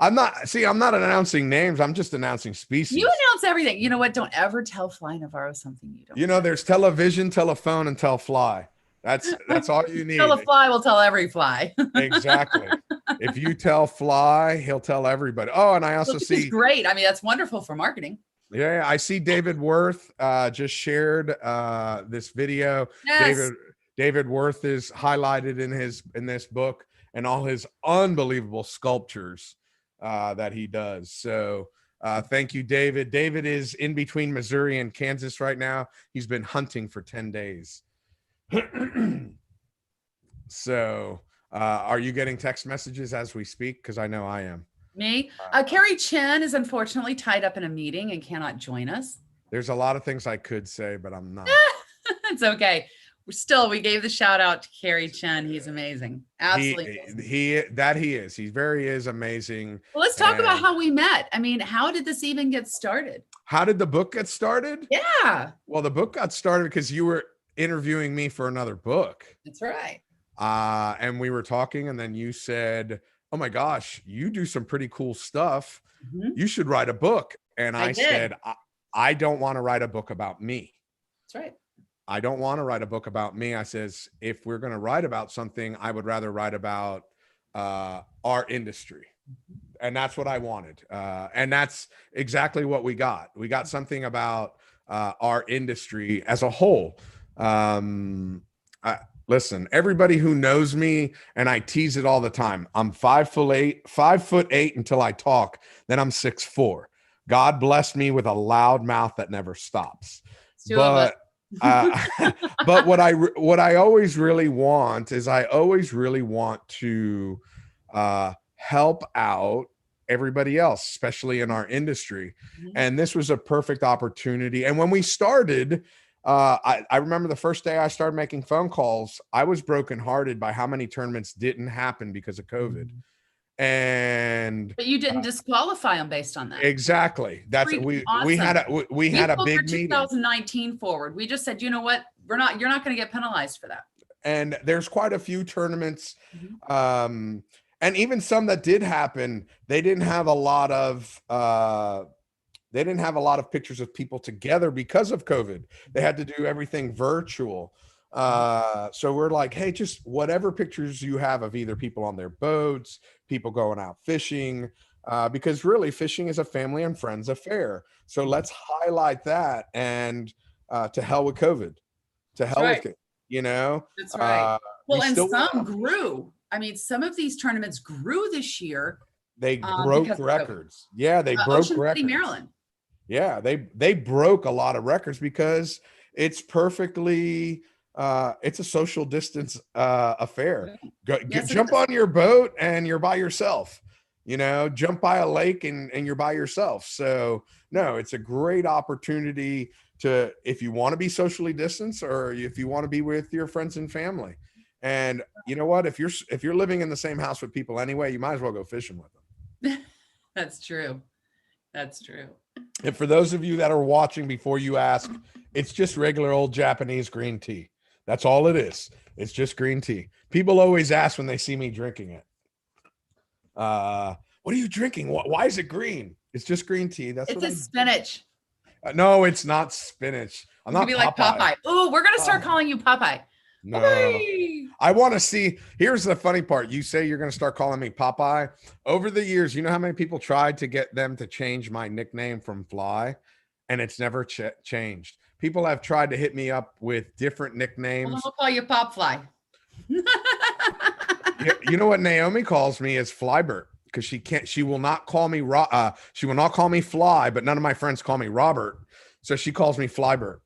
A: I'm not announcing names. I'm just announcing species.
B: You announce everything. You know what? Don't ever tell Fly Navarro something you don't.
A: You know, there's television, telephone, and tell fly. That's all you need.
B: Tell a fly will tell every fly.
A: Exactly. If you tell Fly, he'll tell everybody. Oh, and I also
B: Which is
A: see.
B: great. I mean, that's wonderful for marketing.
A: Yeah, I see David Worth just shared this video.
B: Yes.
A: David Worth is highlighted in this book, and all his unbelievable sculptures that he does. So thank you, David. David is in between Missouri and Kansas right now. He's been hunting for 10 days. So are you getting text messages as we speak? Because I know I am.
B: Me? Carrie Chen is unfortunately tied up in a meeting and cannot join us.
A: There's a lot of things I could say, but I'm not.
B: It's okay. We gave the shout out to Carrie Chen. He's amazing. Absolutely.
A: He is. He is amazing.
B: Well, let's talk about how we met. I mean, how did this even get started?
A: How did the book get started?
B: Yeah.
A: Well, the book got started because you were interviewing me for another book.
B: That's right.
A: And we were talking, and then you said, oh my gosh, you do some pretty cool stuff.
B: Mm-hmm.
A: You should write a book. And I said, I don't want to write a book about me.
B: That's right.
A: I don't want to write a book about me. I says, if we're going to write about something, I would rather write about our industry. And that's what I wanted. And that's exactly what we got. We got something about our industry as a whole. Listen, everybody who knows me, and I tease it all the time, I'm 5'8" until I talk, then I'm 6'4". God blessed me with a loud mouth that never stops. But but what I always really want is I always really want to help out everybody else, especially in our industry. Mm-hmm. And this was a perfect opportunity. And when we started, I remember the first day I started making phone calls, I was brokenhearted by how many tournaments didn't happen because of COVID. But
B: you didn't disqualify them based on that.
A: Exactly. That's awesome. we had a big meeting.
B: 2019 forward. We just said, you know what? You're not going to get penalized for that.
A: And there's quite a few tournaments. And even some that did happen, they didn't have a lot of pictures of people together because of COVID. They had to do everything virtual. So we're like, hey, just whatever pictures you have of either people on their boats, people going out fishing, because really fishing is a family and friends affair. So let's highlight that. And to hell with COVID, to hell with it, you know?
B: That's right. Well, and some grew. I mean, some of these tournaments grew this year.
A: They broke records. Yeah, they broke
B: Ocean
A: records.
B: City, Maryland.
A: Yeah, they broke a lot of records because it's perfectly it's a social distance affair. Jump on your boat and you're by yourself, you know, jump by a lake and you're by yourself. So no, it's a great opportunity to, if you want to be socially distanced or if you want to be with your friends and family. And you know what, if you're living in the same house with people anyway, you might as well go fishing with them.
B: That's true. That's true.
A: And for those of you that are watching, before you ask, it's just regular old Japanese green tea. That's all it is. It's just green tea. People always ask when they see me drinking it. What are you drinking? Why is it green? It's just green tea. It's
B: spinach.
A: No, it's not spinach. I'm not
B: be like Popeye. Oh, we're gonna start calling you Popeye.
A: No, I want to see. Here's the funny part. You say you're going to start calling me Popeye. Over the years, you know how many people tried to get them to change my nickname from Fly, and it's never changed. People have tried to hit me up with different nicknames.
B: Well, we'll call you Pop Fly.
A: You know what Naomi calls me is Flybert. because she will not call me she will not call me Fly, but none of my friends call me Robert, so she calls me Flybert.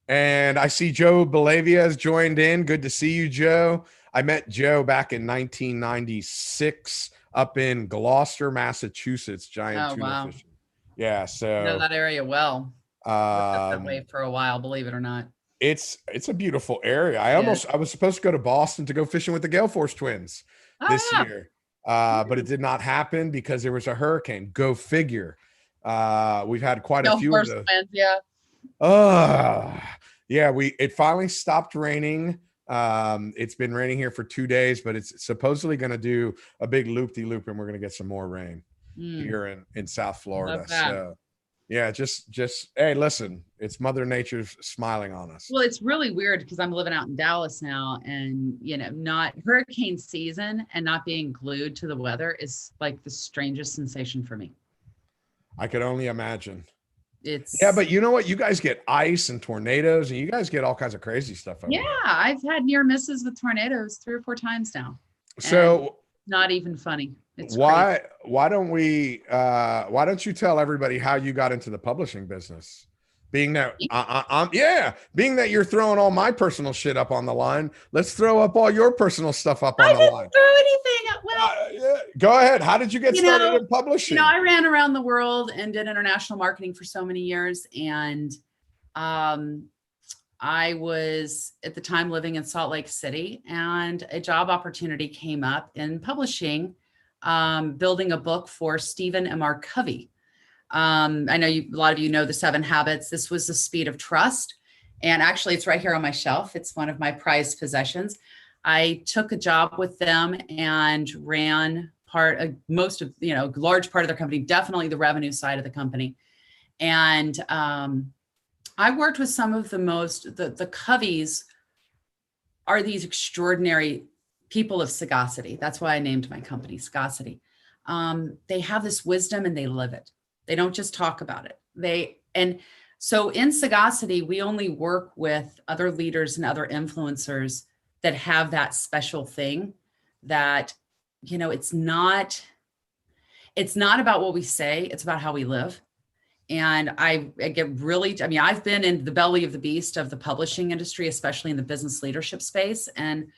A: And I see Joe Belavia has joined in. Good to see you, Joe. I met Joe back in 1996 up in Gloucester, Massachusetts, giant tuna fishing. Yeah, so
B: I know that area well. Lived up that way for a while, believe it or not.
A: It's a beautiful area. I was supposed to go to Boston to go fishing with the Gale Force twins this year. But it did not happen because there was a hurricane. Go figure. We've had quite a few of those. Yeah. It finally stopped raining. It's been raining here for 2 days, but it's supposedly going to do a big loop-de-loop, and we're going to get some more rain here in South Florida. So yeah, just hey, listen, it's Mother Nature's smiling on us.
B: Well, it's really weird because I'm living out in Dallas now, and not hurricane season and not being glued to the weather is like the strangest sensation for me.
A: I could only imagine. Yeah, but you know what? You guys get ice and tornadoes, and you guys get all kinds of crazy stuff.
B: Yeah, I've had near misses with tornadoes 3 or 4 times now.
A: So
B: not even funny. It's
A: why don't you tell everybody how you got into the publishing business? Being that being that you're throwing all my personal shit up on the line, let's throw up all your personal stuff up on the line.
B: I didn't throw anything up. Well,
A: go ahead. How did you get started in publishing?
B: I ran around the world and did international marketing for so many years, and I was at the time living in Salt Lake City, and a job opportunity came up in publishing, building a book for Stephen M. R. Covey. I know a lot of you know the 7 Habits. This was The Speed of Trust. And actually it's right here on my shelf. It's one of my prized possessions. I took a job with them and ran large part of their company, definitely the revenue side of the company. And I worked with some of the Coveys are these extraordinary people of sagacity. That's why I named my company Sagacity. They have this wisdom and they live it. They don't just talk about it. So in Sagacity, we only work with other leaders and other influencers that have that special thing that, it's not about what we say, it's about how we live. And I get really, I've been in the belly of the beast of the publishing industry, especially in the business leadership space. And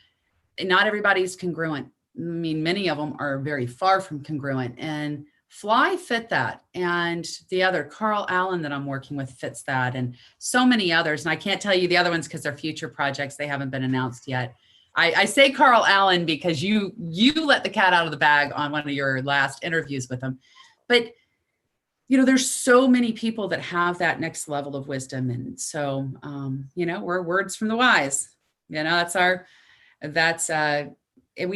B: not everybody's congruent. Many of them are very far from congruent, and Fly fit that. And the other, Carl Allen, that I'm working with fits that, and so many others. And I can't tell you the other ones because they're future projects. They haven't been announced yet. I say Carl Allen because you let the cat out of the bag on one of your last interviews with him. But, there's so many people that have that next level of wisdom. And so, we're words from the wise. We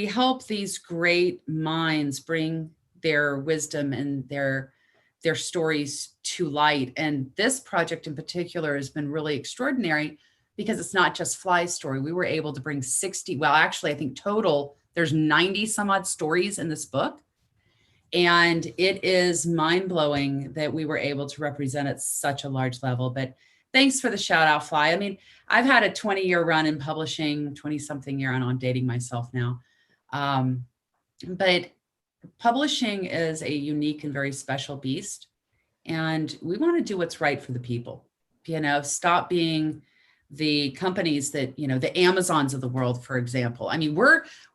B: help these great minds bring their wisdom and their stories to light. And this project in particular has been really extraordinary because it's not just Fly's story. We were able to bring 60, well, actually, I think total, there's 90 some odd stories in this book. And it is mind-blowing that we were able to represent at such a large level. But thanks for the shout out, Fly. I've had a 20-year run in publishing, 20-something year, and I'm dating myself now. But publishing is a unique and very special beast. And we want to do what's right for the people. Stop being the companies that, the Amazons of the world, for example.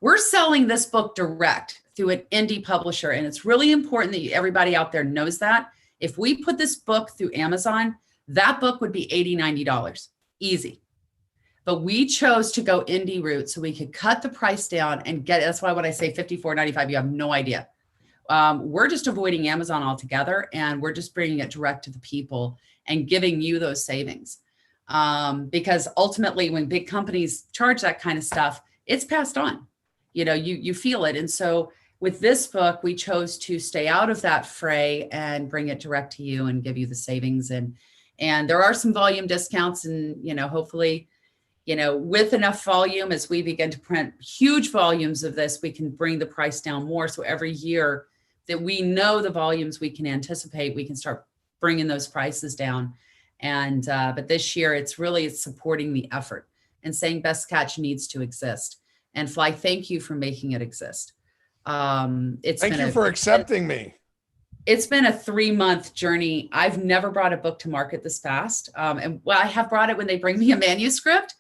B: We're selling this book direct through an indie publisher. And it's really important that everybody out there knows that. If we put this book through Amazon, that book would be $80, $90, easy. But we chose to go indie route so we could cut the price down and that's why when I say $54.95, you have no idea. We're just avoiding Amazon altogether, and we're just bringing it direct to the people and giving you those savings. Because ultimately, when big companies charge that kind of stuff, it's passed on. You feel it. And so with this book, we chose to stay out of that fray and bring it direct to you and give you the savings. And there are some volume discounts, and hopefully, with enough volume, as we begin to print huge volumes of this, we can bring the price down more. So every year that we know the volumes we can anticipate, we can start bringing those prices down. And but this year, it's supporting the effort and saying Best Catch needs to exist. And Fly, thank you for making it exist. It's
A: Thank
B: been
A: you for accepting me.
B: it's been a 3-month journey. I've never brought a book to market this fast. And well, I have brought it when they bring me a manuscript.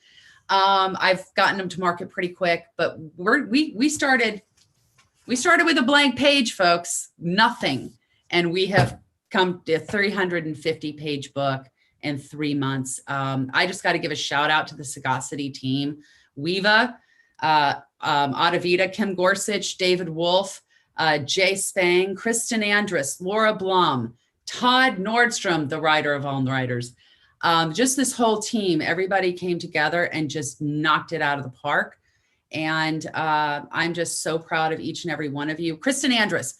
B: I've gotten them to market pretty quick, but we started with a blank page, folks, nothing. And we have come to a 350 page book in 3 months. I just got to give a shout out to the Sagacity team, Weeva, Adavita, Kim Gorsuch, David Wolf, Jay Spang, Kristen Andrus, Laura Blum, Todd Nordstrom, the writer of All Writers. Just this whole team, everybody came together and just knocked it out of the park. And I'm just so proud of each and every one of you. Kristen Andrus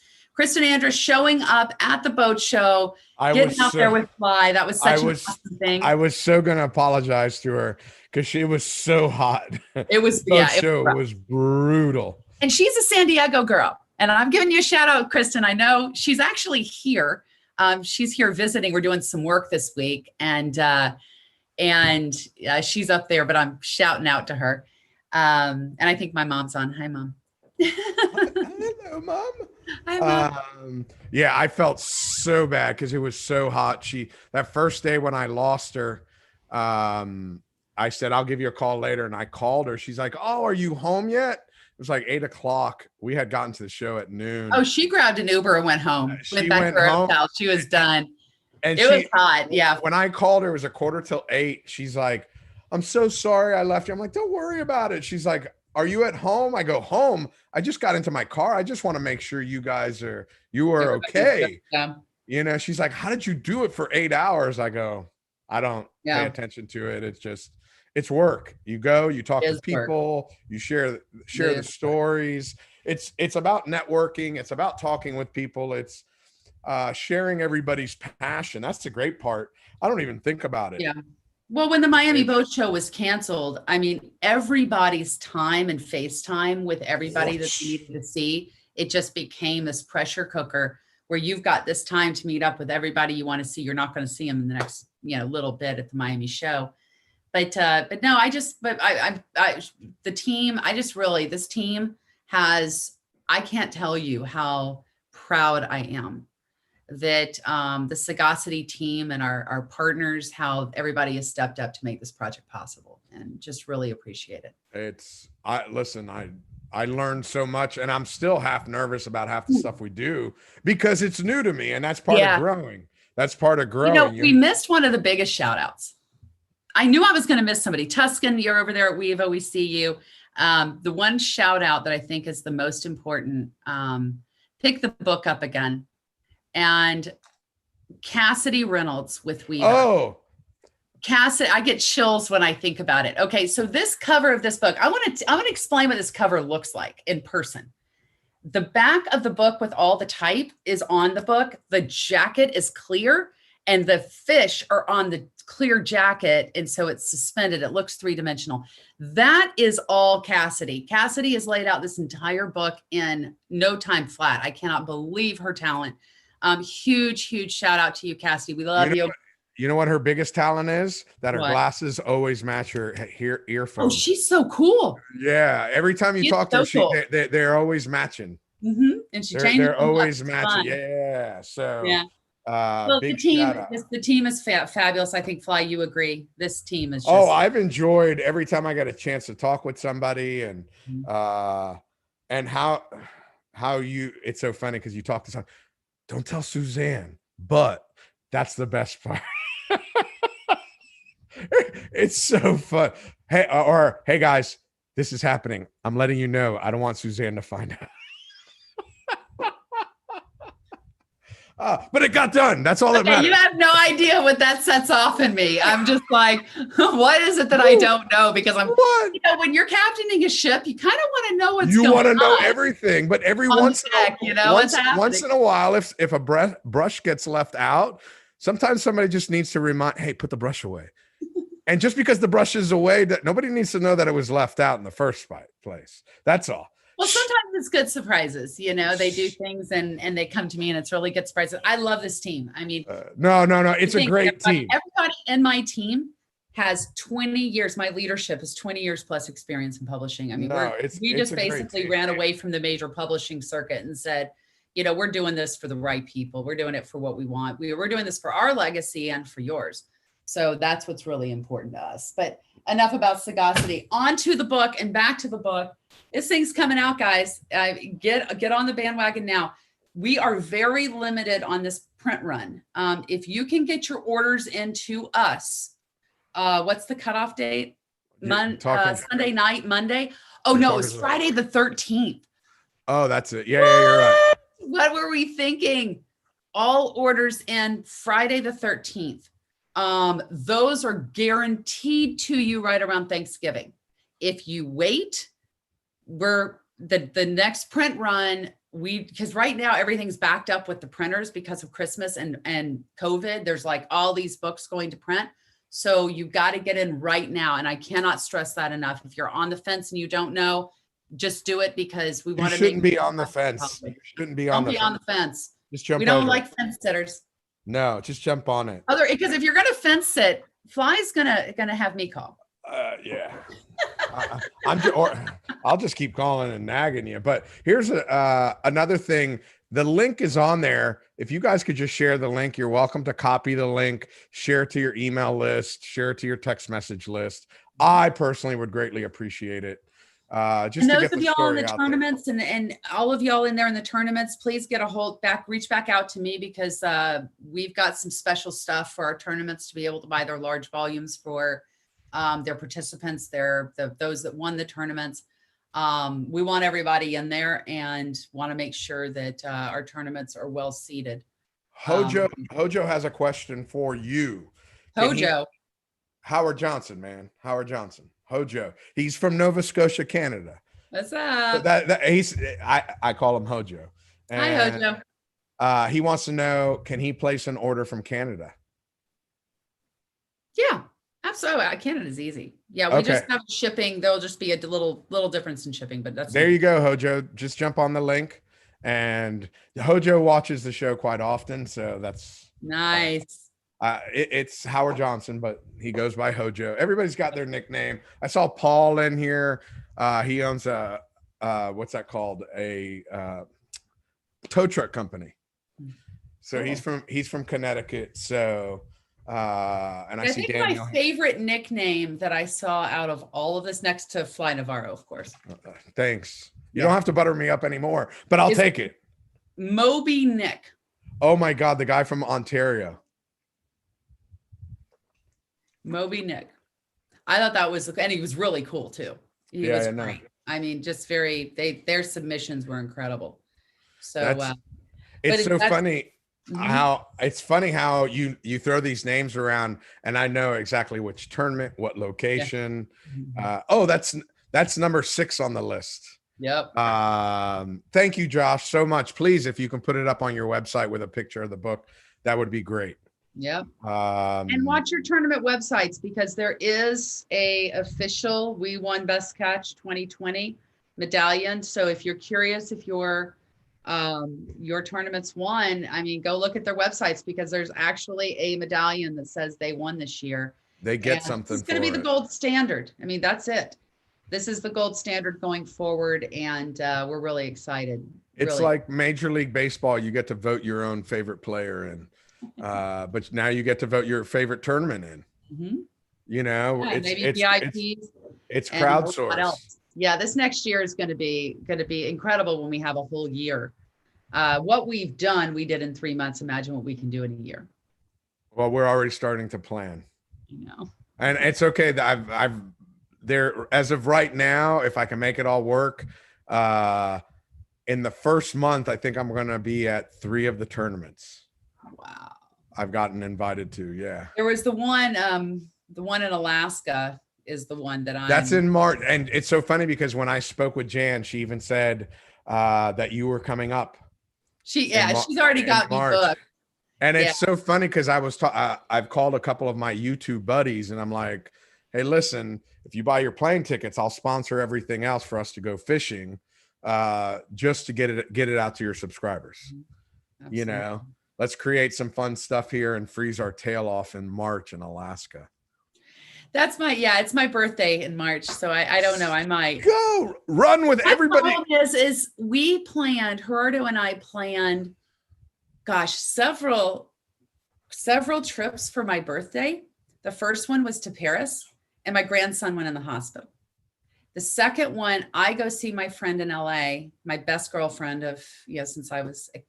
B: showing up at the boat show, getting out there with Fly. That was such an awesome thing.
A: I was so going to apologize to her because she was so hot.
B: It was,
A: the show was brutal.
B: And she's a San Diego girl. And I'm giving you a shout out, Kristen. I know she's actually here. She's here visiting. We're doing some work this week, and she's up there, but I'm shouting out to her. And I think my mom's on. Hi, Mom.
A: Hello, Mom.
B: Hi, Mom.
A: Yeah, I felt so bad because it was so hot. That first day when I lost her, I said, I'll give you a call later. And I called her. She's like, oh, are you home yet? It was like 8:00. We had gotten to the show at noon.
B: Oh, she grabbed an Uber and went home. Went back to her hotel. She was done.
A: And
B: it was hot. Yeah.
A: When I called her, it was 7:45. She's like, I'm so sorry I left you. I'm like, don't worry about it. She's like, are you at home? I go, home. I just got into my car. I just want to make sure you are okay.
B: Yeah.
A: You know, she's like, how did you do it for 8 hours? I go, I don't pay attention to it. It's work. You go, you talk to people, you share the stories. It's about networking. It's about talking with people. It's sharing everybody's passion. That's the great part. I don't even think about it.
B: Yeah. Well, when the Miami Boat Show was canceled, I mean, everybody's time and FaceTime with everybody that you needed to see, it just became this pressure cooker where you've got this time to meet up with everybody you want to see. You're not going to see them in the next, little bit at the Miami show. But no, this team has, I can't tell you how proud I am that the Sagacity team and our partners, how everybody has stepped up to make this project possible, and just really appreciate it.
A: I learned so much, and I'm still half nervous about half the stuff we do because it's new to me, and that's part of growing. That's part of growing.
B: We missed one of the biggest shout outs. I knew I was going to miss somebody. Tuscan, you're over there at Weeva. We see you. The one shout out that I think is the most important, pick the book up again. And Cassidy Reynolds with Weeva.
A: Oh,
B: Cassidy, I get chills when I think about it. Okay, so this cover of this book, I want to explain what this cover looks like in person. The back of the book with all the type is on the book. The jacket is clear, and the fish are on the clear jacket, and so it's suspended. It looks three-dimensional. That is all Cassidy. Cassidy has laid out this entire book in no time flat. I cannot believe her talent. Huge shout out to you, Cassidy. We love you.
A: You know what her biggest talent is? That her glasses always match her earphones.
B: Oh, she's so cool.
A: Yeah. Every time you talk to her, they're always matching.
B: Mm-hmm. And they're
A: always matching. Yeah. So
B: yeah. Well, the team is fabulous. I think, Fly, you agree. This team is just
A: I've enjoyed every time I got a chance to talk with somebody, and how it's so funny because you talk to someone. Don't tell Suzanne, but that's the best part. It's so fun. Hey guys, this is happening. I'm letting you know. I don't want Suzanne to find out. But it got done. That's all that matters.
B: You have no idea what that sets off in me. I'm just like, what is it that I don't know? Because when you're captaining a ship, you kind of want to know what's going on. You want to know
A: everything, but every once in a while, if a brush gets left out, sometimes somebody just needs to remind, hey, put the brush away. And just because the brush is away, that nobody needs to know that it was left out in the first place. That's all.
B: Well, sometimes it's good surprises. They do things and they come to me and it's really good surprises. I love this team. I mean,
A: no. It's a great team.
B: Everybody in my team has 20 years. My leadership is 20 years plus experience in publishing. I mean,
A: No,
B: we
A: it's
B: just
A: a great
B: basically
A: team.
B: ran away from the major publishing circuit and said, you know, we're doing this for the right people. We're doing it for what we want. We're doing this for our legacy and for yours. So that's what's really important to us. But enough about Sagacity. On to the book and back to the book. This thing's coming out, guys. Get on the bandwagon now. We are very limited on this print run. If you can get your orders into us, what's the cutoff date? Sunday night, Monday. Oh no, it was Friday the 13th.
A: Oh, that's it. Yeah, you're right.
B: What were we thinking? All orders in Friday the 13th. Those are guaranteed to you right around Thanksgiving. If you wait, we're the next print run, because right now everything's backed up with the printers because of Christmas and COVID. There's like all these books going to print. So you got to get in right now. And I cannot stress that enough. If you're on the fence and you don't know, just do it, because we want to.
A: Shouldn't be on the fence. You shouldn't be on the fence. Just jump.
B: We don't like fence sitters.
A: No, just jump on it.
B: Because if you're gonna fence sit, Fly's gonna have me call.
A: Yeah. I'll just keep calling and nagging you. But here's another thing. The link is on there. If you guys could just share the link, you're welcome to copy the link, share it to your email list, share it to your text message list. I personally would greatly appreciate it. Just
B: and those of y'all in the tournaments and all of y'all in there in the tournaments, please reach back out to me, because we've got some special stuff for our tournaments to be able to buy their large volumes for their participants, those that won the tournaments. We want everybody in there and want to make sure that our tournaments are well seated.
A: Hojo has a question for you. Howard Johnson, man. Howard Johnson. Hojo. He's from Nova Scotia, Canada.
B: What's up?
A: I call him Hojo. And,
B: hi, Hojo.
A: He wants to know, can he place an order from Canada?
B: Yeah, absolutely. Canada's easy. Yeah, we just have shipping. There'll just be a little difference in shipping, but that's
A: there. You go, Hojo. Just jump on the link. And Hojo watches the show quite often, so that's
B: nice.
A: It's Howard Johnson, but he goes by Hojo. Everybody's got their nickname. I saw Paul in here. He owns a what's that called? A tow truck company. So cool. He's from Connecticut. So and I see think Daniel.
B: My favorite nickname that I saw out of all of this, next to Fly Navarro, of course.
A: Thanks. You don't have to butter me up anymore, but I'll take it.
B: Moby Nick.
A: Oh my God, the guy from Ontario.
B: Moby Nick. I thought that was, and he was really cool too. He was great. I mean, just their submissions were incredible. So
A: it's so funny how you throw these names around, and I know exactly which tournament, what location. Yeah. That's number 6 on the list.
B: Yep.
A: Thank you, Josh, so much. Please, if you can put it up on your website with a picture of the book, that would be great.
B: Yep. And watch your tournament websites, because there is a official We Won Best Catch 2020 medallion. So if you're curious if your tournaments won, I mean, go look at their websites, because there's actually a medallion that says they won this year.
A: They get something.
B: It's going to be the gold standard. I mean, that's it. This is the gold standard going forward, and we're really excited.
A: It's like Major League Baseball. You get to vote your own favorite player in. But now you get to vote your favorite tournament in. Mm-hmm. You know, it's crowdsourced.
B: Yeah, this next year is going to be incredible when we have a whole year. What we've done, we did in 3 months. Imagine what we can do in a year.
A: Well, we're already starting to plan.
B: You know,
A: and it's okay that I've there as of right now. If I can make it all work, in the first month, I think I'm going to be at 3 of the tournaments.
B: Wow.
A: I've gotten invited to, yeah.
B: There was the one in Alaska is the one that
A: That's in March. And it's so funny because when I spoke with Jan, she even said that you were coming up.
B: She's already got me booked.
A: And it's so funny because I've called a couple of my YouTube buddies and I'm like, hey, listen, if you buy your plane tickets, I'll sponsor everything else for us to go fishing, just to get it out to your subscribers. Absolutely. You know, let's create some fun stuff here and freeze our tail off in March in Alaska.
B: It's my birthday in March. So I don't know. I might
A: Go run with
B: My
A: everybody.
B: problem is we planned, Gerardo and I planned, gosh, several trips for my birthday. The first one was to Paris, and my grandson went in the hospital. The second one, I go see my friend in LA, my best girlfriend of, since I was a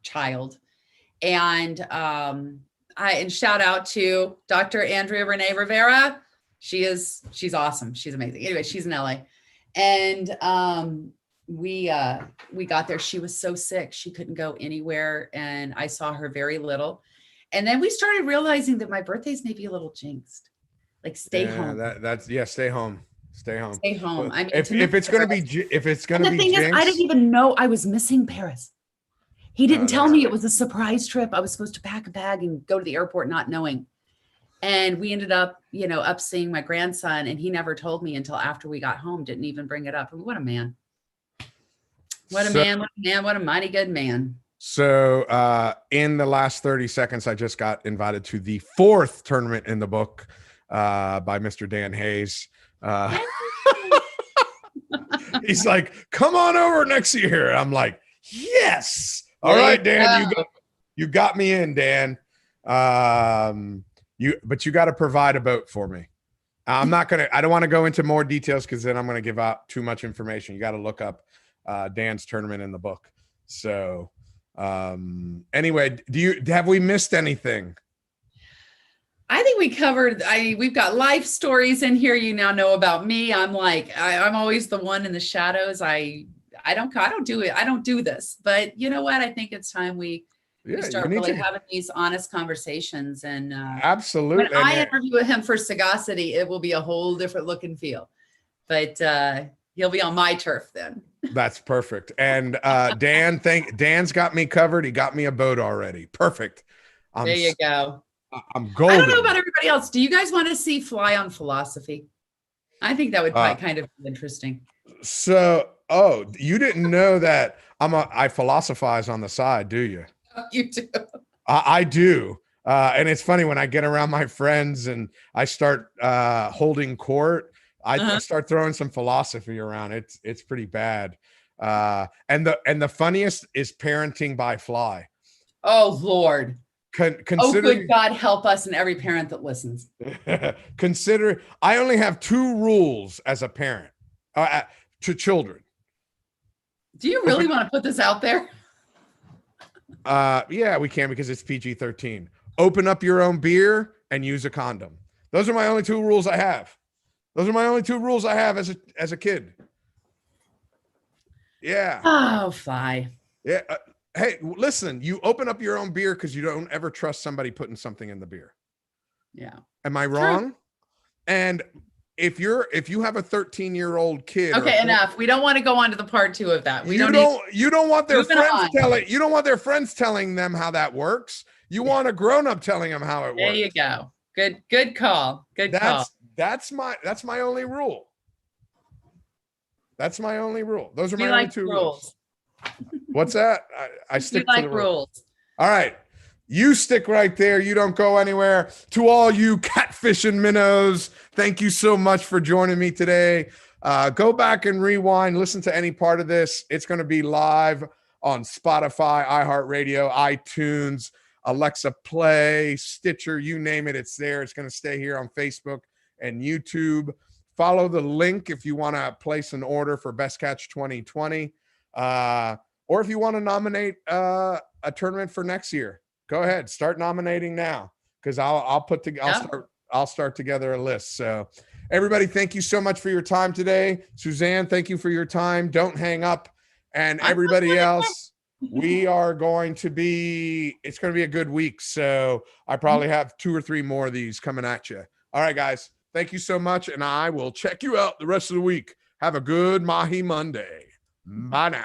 B: child. And and shout out to Dr. Andrea Renee Rivera. She's awesome. She's amazing. Anyway, she's in LA. And we got there. She was so sick. She couldn't go anywhere. And I saw her very little. And then we started realizing that my birthday's maybe a little jinxed. Like stay home.
A: Stay home. Stay home.
B: Stay home. I mean,
A: if it's going to be,
B: the thing is, I didn't even know I was missing Paris. He didn't tell me it was a surprise trip. I was supposed to pack a bag and go to the airport not knowing. And we ended up, up seeing my grandson, and he never told me until after we got home, didn't even bring it up. What a man. What a mighty good man.
A: So in the last 30 seconds, I just got invited to the 4th tournament in the book by Mr. Dan Hayes. He's like, come on over next year. I'm like, yes. All right, Dan, you got me in, Dan. But you got to provide a boat for me. I don't want to go into more details because then I'm going to give out too much information. You got to look up Dan's tournament in the book. So anyway, have we missed anything?
B: I think we covered, we've got life stories in here. You now know about me. I'm like, I'm always the one in the shadows. I don't do it. I don't do this, but you know what? I think it's time we start really having these honest conversations. And
A: absolutely.
B: When I interview him for Sagacity, it will be a whole different look and feel, but he'll be on my turf then.
A: That's perfect. And Dan's got me covered. He got me a boat already. Perfect.
B: There you go.
A: I'm golden.
B: I don't know about everybody else. Do you guys want to see Fly on Philosophy? I think that would kind of be interesting.
A: So, you didn't know that I philosophize on the side, do you?
B: You do.
A: I do. And it's funny when I get around my friends and I start holding court, I start throwing some philosophy around. It's pretty bad. And the funniest is parenting by Fly.
B: Oh, Lord.
A: Considering,
B: good God, help us and every parent that listens.
A: I only have 2 rules as a parent to children.
B: Do you really want to put this out there?
A: Yeah, we can because it's PG-13. Open up your own beer and use a condom. Those are my only 2 rules I have. As a kid. Yeah.
B: Oh, Fly.
A: Yeah. Hey, listen, you open up your own beer because you don't ever trust somebody putting something in the beer.
B: Yeah.
A: Am I wrong? True. And if you have a 13-year-old kid.
B: Okay, enough. We don't want to go on to the part 2 of that.
A: You don't want their friends telling them how that works. You want a grown-up telling them how it works.
B: There you go. Good call.
A: That's my only rule. That's my only rule. Those are my only 2 rules. What's that? I stick to the rules. All right. You stick right there. You don't go anywhere. To all you catfish and minnows, thank you so much for joining me today. Go back and rewind. Listen to any part of this. It's going to be live on Spotify, iHeartRadio, iTunes, Alexa Play, Stitcher, you name it. It's there. It's going to stay here on Facebook and YouTube. Follow the link if you want to place an order for Best Catch 2020. Or if you want to nominate a tournament for next year, go ahead. Start nominating now because I'll start together a list. So everybody, thank you so much for your time today. Suzanne, thank you for your time. Don't hang up. And everybody else, it's going to be a good week. So I probably have 2 or 3 more of these coming at you. All right, guys. Thank you so much. And I will check you out the rest of the week. Have a good Mahi Monday. Bye now.